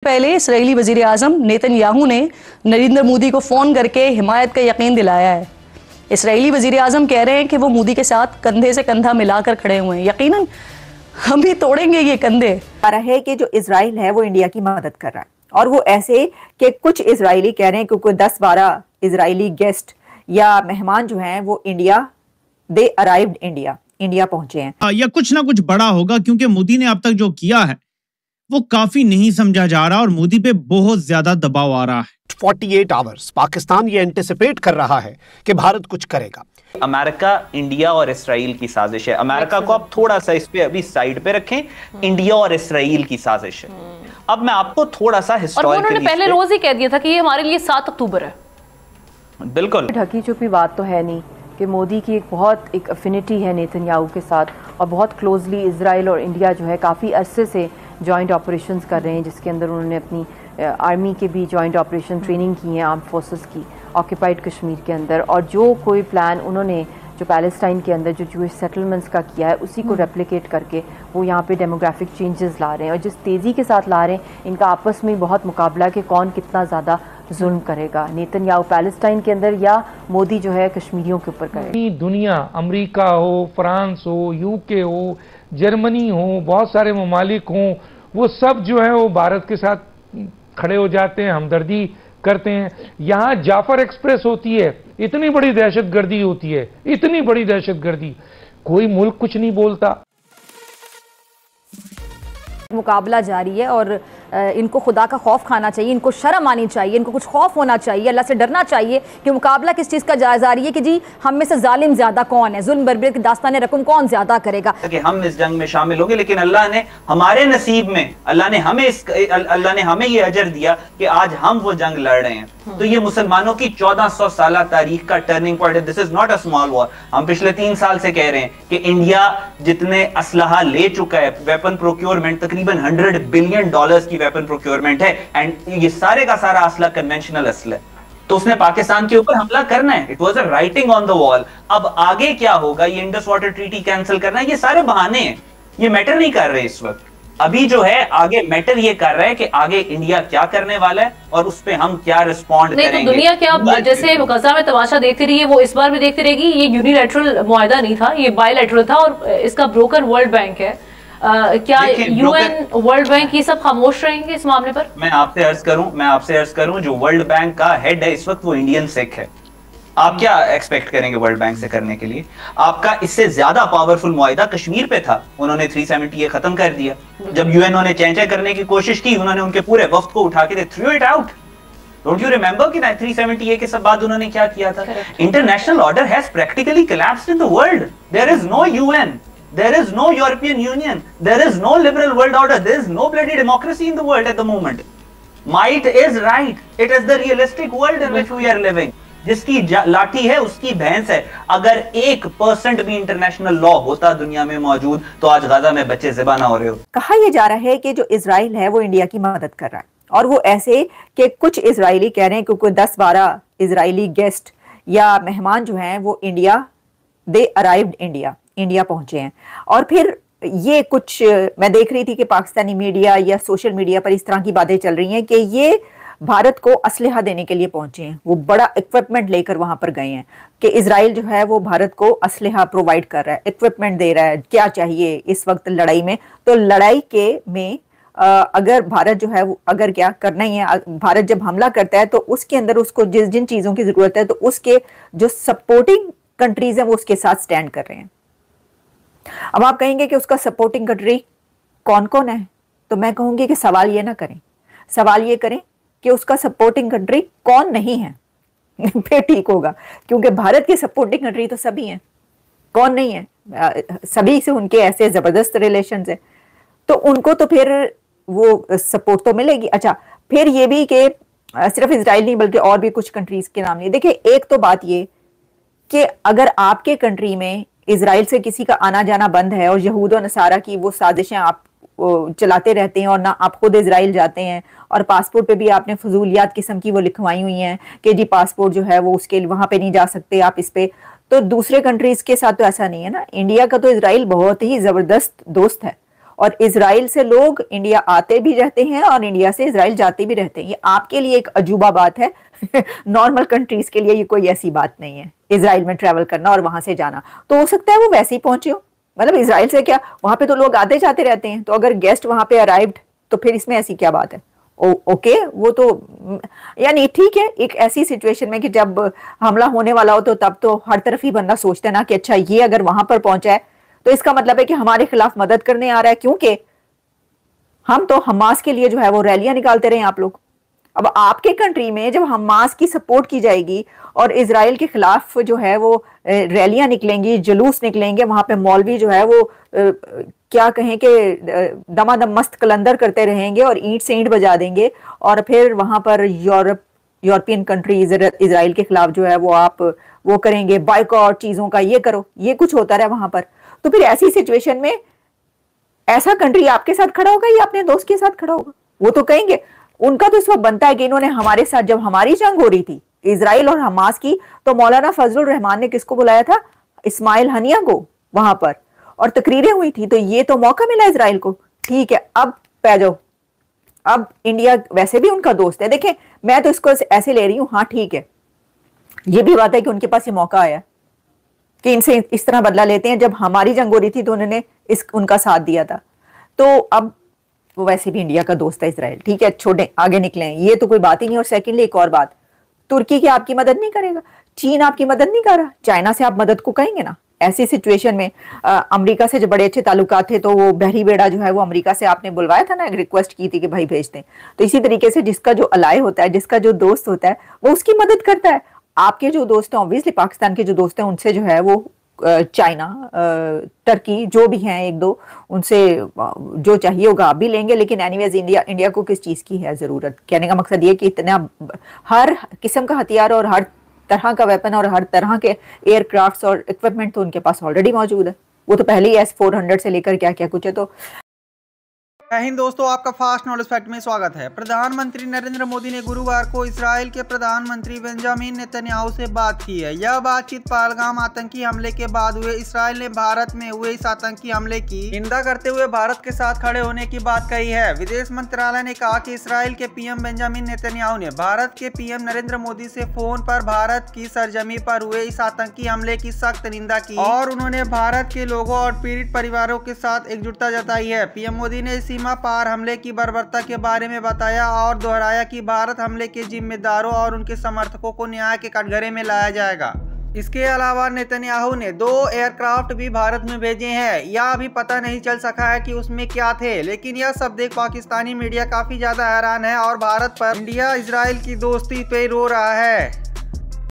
पहले इस्राएली वजीर आज़म नेतन्याहू ने नरेंद्र मोदी को फ़ोन करके हिमायत का यकीन दिलाया है। इस्राएली वजीर आज़म कह रहे हैं कि वो मोदी के साथ कंधे से कंधा मिलाकर खड़े हुए हैं। यकीनन हम भी तोड़ेंगे ये कंधे। आ रहा है कि जो इजराइल है वो इंडिया की मदद कर रहा है, और वो ऐसे कि कुछ इजरायली कह रहे हैं कि कोई 10-12 इजरायली गेस्ट या मेहमान जो हैं वो दे अराइव्ड इंडिया पहुंचे हैं। या कुछ ना कुछ बड़ा होगा, क्योंकि मोदी ने अब तक जो किया है वो काफी नहीं समझा जा रहा और मोदी पे बहुत ज्यादा दबाव आ रहा है। 48 आवर्स पाकिस्तान ये एंटिसिपेट कर रहा है कि भारत कुछ करेगा। अमेरिका, इंडिया और इसराइल की साजिश है। अमेरिका को आप थोड़ा सा इस पे अभी साइड पे रखें, इंडिया और इसराइल की साजिश है। अब मैं आपको थोड़ा सा हिस्टोरिकली, और उन्होंने पहले रोज ही कह दिया था कि ये हमारे लिए 7 अक्टूबर है। बिल्कुल ढकी छुपी बात तो है नहीं कि मोदी की एक अफिनिटी है नेतन्याहू के साथ, और बहुत क्लोजली इजराइल और इंडिया जो है काफ़ी अरसे से जॉइंट ऑपरेशंस कर रहे हैं, जिसके अंदर उन्होंने अपनी आर्मी के भी जॉइंट ऑपरेशन ट्रेनिंग की है, आर्म फोर्सेस की, ऑक्यूपाइड कश्मीर के अंदर। और जो कोई प्लान उन्होंने जो पैलेस्टाइन के अंदर जो जूइश सेटलमेंट्स का किया है उसी को रेप्लिकेट करके वो यहाँ पे डेमोग्राफिक चेंजेस ला रहे हैं, और जिस तेज़ी के साथ ला रहे हैं, इनका आपस में बहुत मुकाबला है कि कौन कितना ज़्यादा जुल्म करेगा, नेतन्याहू पैलेस्टाइन के अंदर या मोदी जो है कश्मीरियों के ऊपर करेगा। दुनिया, अमेरिका हो, फ्रांस हो, यूके हो, जर्मनी हो, बहुत सारे ममालिक हों, वो सब जो है वो भारत के साथ खड़े हो जाते हैं, हमदर्दी करते हैं। यहाँ जाफर एक्सप्रेस होती है, इतनी बड़ी दहशतगर्दी होती है, इतनी बड़ी दहशतगर्दी, कोई मुल्क कुछ नहीं बोलता। मुकाबला जारी है और इनको खुदा का खौफ खाना चाहिए, इनको शर्म आनी चाहिए, इनको कुछ खौफ होना चाहिए, अल्लाह से डरना चाहिए कि मुकाबला किस चीज़ का जारी है कि जी हम में से जालिम ज्यादा कौन है, जुल्म बर्बरी की दास्तान रकम कौन ज्यादा करेगा। कि हम इस जंग में शामिल होंगे, लेकिन अल्लाह ने हमारे नसीब में, अल्लाह ने हमें ये अजर दिया कि आज हम वो जंग लड़ रहे हैं। तो ये मुसलमानों की 1400 साल तारीख का टर्निंग पॉइंट है। This is not a small war. हम पिछले 3 साल से कह रहे हैं कि इंडिया जितने असलहा ले चुका है, वेपन प्रोक्योरमेंट तकरीबन $100 बिलियन की वेपन प्रोक्योरमेंट है, एंड ये सारे का सारा असला कन्वेंशनल असला है। तो उसने पाकिस्तान के ऊपर हमला करना है। It was a writing on the wall. अब आगे क्या होगा, ये इंडस वाटर ट्रीटी कैंसिल करना है, ये सारे बहाने हैं, ये मैटर नहीं कर रहे इस वक्त। अभी जो है आगे मैटर ये कर रहा है कि आगे इंडिया क्या करने वाला है और उस पे हम क्या रिस्पॉन्ड करेंगे। तो दुनिया क्या जैसे गजा में तमाशा देखती रही है, वो इस बार भी देखती रहेगी। ये यूनिलैटरल मुआहदा नहीं था, ये बायलैटरल था, और इसका ब्रोकर वर्ल्ड बैंक है। क्या यूएन, वर्ल्ड बैंक ये सब खामोश रहेंगे इस मामले पर? मैं आपसे अर्ज करूं जो वर्ल्ड बैंक का हेड है इस वक्त वो इंडियन सिख है। आप क्या एक्सपेक्ट करेंगे वर्ल्ड बैंक से करने के लिए? आपका इससे ज्यादा पावरफुल मुआहिदा कश्मीर पे था, उन्होंने 370 खत्म कर दिया। जब यूएन ने चैंचा करने की कोशिश की, उन्होंने उनके पूरे वफ्द को उठा के threw it out. Don't you remember कि 370 के सब बाद उन्होंने क्या किया था? International order has practically collapsed in the world. There is no UN, there is no European Union, there is no liberal world order, there is no bloody democracy in the world at the moment. Might is right, it is the realistic world in which we are living. जिसकी लाठी है उसकी भैंस है। अगर 1% भी international law होता दुनिया में मौजूद, तो आज गाजा में बच्चे ज़िबा ना हो रहे हो। कहा यह जा रहा है कि जो इजराइल है वो इंडिया की मदद कर रहा है, और वो ऐसे कि कुछ इजरायली कह रहे हैं कि कोई 10-12 इजरायली गेस्ट या मेहमान जो हैं वो दे अराइव्ड इंडिया पहुंचे हैं। और फिर ये कुछ मैं देख रही थी कि पाकिस्तानी मीडिया या सोशल मीडिया पर इस तरह की बातें चल रही हैं कि ये भारत को असलहा देने के लिए पहुंचे हैं, वो बड़ा इक्विपमेंट लेकर वहां पर गए हैं कि इजराइल जो है वो भारत को असलहा प्रोवाइड कर रहा है, इक्विपमेंट दे रहा है, क्या चाहिए इस वक्त लड़ाई में। तो लड़ाई में अगर भारत जो है अगर क्या करना ही है, भारत जब हमला करता है तो उसके अंदर उसको जिन चीजों की जरूरत है तो उसके जो सपोर्टिंग कंट्रीज हैं वो उसके साथ स्टैंड कर रहे हैं। अब आप कहेंगे कि उसका सपोर्टिंग कंट्री कौन कौन है, तो मैं कहूंगी कि सवाल ये ना करें, सवाल ये करें कि उसका सपोर्टिंग कंट्री कौन नहीं है फिर ठीक होगा, क्योंकि भारत के सपोर्टिंग कंट्री तो सभी हैं, कौन नहीं है, सभी से उनके ऐसे जबरदस्त रिलेशंस है, तो उनको तो फिर वो सपोर्ट तो मिलेगी। अच्छा, फिर ये भी कि सिर्फ इजराइल नहीं बल्कि और भी कुछ कंट्रीज के नाम नहीं। देखिए, एक तो बात ये कि अगर आपके कंट्री में इजराइल से किसी का आना जाना बंद है और यहूद और नसारा की वो साजिशें आप चलाते रहते हैं और ना आप खुद इजराइल जाते हैं, और पासपोर्ट पे भी आपने फजूलियात किस्म की वो लिखवाई हुई हैं कि जी पासपोर्ट जो है वो उसके वहां पे नहीं जा सकते आप इस पे, तो दूसरे कंट्रीज के साथ तो ऐसा नहीं है ना। इंडिया का तो इजराइल बहुत ही जबरदस्त दोस्त है और इजराइल से लोग इंडिया आते भी रहते हैं और इंडिया से इजराइल जाते भी रहते हैं। ये आपके लिए एक अजूबा बात है नॉर्मल कंट्रीज के लिए ये कोई ऐसी बात नहीं है, इजराइल में ट्रैवल करना और वहां से जाना। तो हो सकता है वो वैसे ही पहुंचे हो, मतलब इजराइल से क्या, वहां पे तो लोग आते जाते रहते हैं, तो अगर गेस्ट वहां पे अराइव्ड तो फिर इसमें ऐसी क्या बात है। ओके, वो तो यानी ठीक है, एक ऐसी सिचुएशन में कि जब हमला होने वाला हो तो तब तो हर तरफ ही बंदा सोचता है ना कि अच्छा ये अगर वहां पर पहुंचा है तो इसका मतलब है कि हमारे खिलाफ मदद करने आ रहा है, क्योंकि हम तो हमास के लिए जो है वो रैलियां निकालते रहे आप लोग। अब आपके कंट्री में जब हमास की सपोर्ट की जाएगी और इजराइल के खिलाफ जो है वो रैलियां निकलेंगी, जुलूस निकलेंगे, वहां पे मौलवी जो है वो क्या कहें कि दमादम मस्त कलंदर करते रहेंगे और ईंट से ईंट बजा देंगे, और फिर वहां पर यूरोपियन कंट्रीज इजराइल के खिलाफ जो है वो आप वो करेंगे बाइकआउट चीजों का, ये करो, ये कुछ होता रहा वहां पर। तो फिर ऐसी सिचुएशन में ऐसा कंट्री आपके साथ खड़ा होगा या अपने दोस्त के साथ खड़ा होगा? वो तो कहेंगे, उनका तो इस वक्त बनता है कि इन्होंने हमारे साथ, जब हमारी जंग हो रही थी इजराइल और हमास की, तो मौलाना फजलुर रहमान ने किसको बुलाया था? इस्माइल हनिया को वहां पर, और तकरीरें हुई थी, तो ये तो मौका मिला इजराइल को। ठीक है, अब पै जाओ, अब इंडिया वैसे भी उनका दोस्त है। देखें, मैं तो इसको ऐसे ले रही हूं, हाँ ठीक है, ये भी बात है कि उनके पास ये मौका आया कि इनसे इस तरह बदला लेते हैं। जब हमारी जंग हो रही थी तो उन्होंने उनका साथ दिया था, तो अब वो वैसे भी इंडिया का दोस्त है इजराइल। ठीक है, छोड़े, आगे निकले, ये तो कोई बात ही नहीं। और सेकेंडली एक और बात, तुर्की क्या आपकी मदद नहीं करेगा? चीन आपकी मदद नहीं कर रहा, चाइना से आप मदद को कहेंगे ना? ऐसी सिचुएशन में अमेरिका से जो बड़े अच्छे ताल्लुकात थे, तो वो बहरी बेड़ा जो है वो अमेरिका से आपने बुलवाया था ना, एक रिक्वेस्ट की थी कि भाई भेज दें। तो इसी तरीके से जिसका जो अलाय होता है, जिसका जो दोस्त होता है, वो उसकी मदद करता है। आपके जो दोस्त हैं, ऑब्वियसली पाकिस्तान के जो दोस्त हैं, उनसे जो है वो चाइना, टर्की, जो भी हैं एक दो, उनसे जो चाहिए होगा आप भी लेंगे। लेकिन एनीवेज इंडिया को किस चीज़ की है ज़रूरत? कहने का मकसद ये कि इतना हर किस्म का हथियार और हर तरह का वेपन और हर तरह के एयरक्राफ्ट्स और इक्विपमेंट तो उनके पास ऑलरेडी मौजूद है। वो तो पहले ही S-400 से लेकर क्या क्या कुछ है। तो जय हिंद दोस्तों, आपका फास्ट नॉलेज फैक्ट में स्वागत है। प्रधानमंत्री नरेंद्र मोदी ने गुरुवार को इजराइल के प्रधानमंत्री बेंजामिन नेतन्याहू से बात की है। यह बातचीत पहलगाम आतंकी हमले के बाद हुए इजराइल ने भारत में हुए इस आतंकी हमले की निंदा करते हुए भारत के साथ खड़े होने की बात कही है। विदेश मंत्रालय ने कहा कि इजराइल के पीएम बेंजामिन नेतन्याहू ने भारत के पीएम नरेंद्र मोदी से फोन पर भारत की सरजमी पर हुए इस आतंकी हमले की सख्त निंदा की और उन्होंने भारत के लोगों और पीड़ित परिवारों के साथ एकजुटता जताई है। पीएम मोदी ने सीमा पार हमले की बर्बरता के बारे में बताया और दोहराया कि भारत हमले के जिम्मेदारों और उनके समर्थकों को न्याय के कटघरे में लाया जाएगा। इसके अलावा नेतन्याहू ने 2 एयरक्राफ्ट भी भारत में भेजे हैं। यह अभी पता नहीं चल सका है कि उसमें क्या थे, लेकिन यह सब देख पाकिस्तानी मीडिया काफी ज्यादा हैरान है और भारत पर इंडिया इजराइल की दोस्ती पे रो रहा है।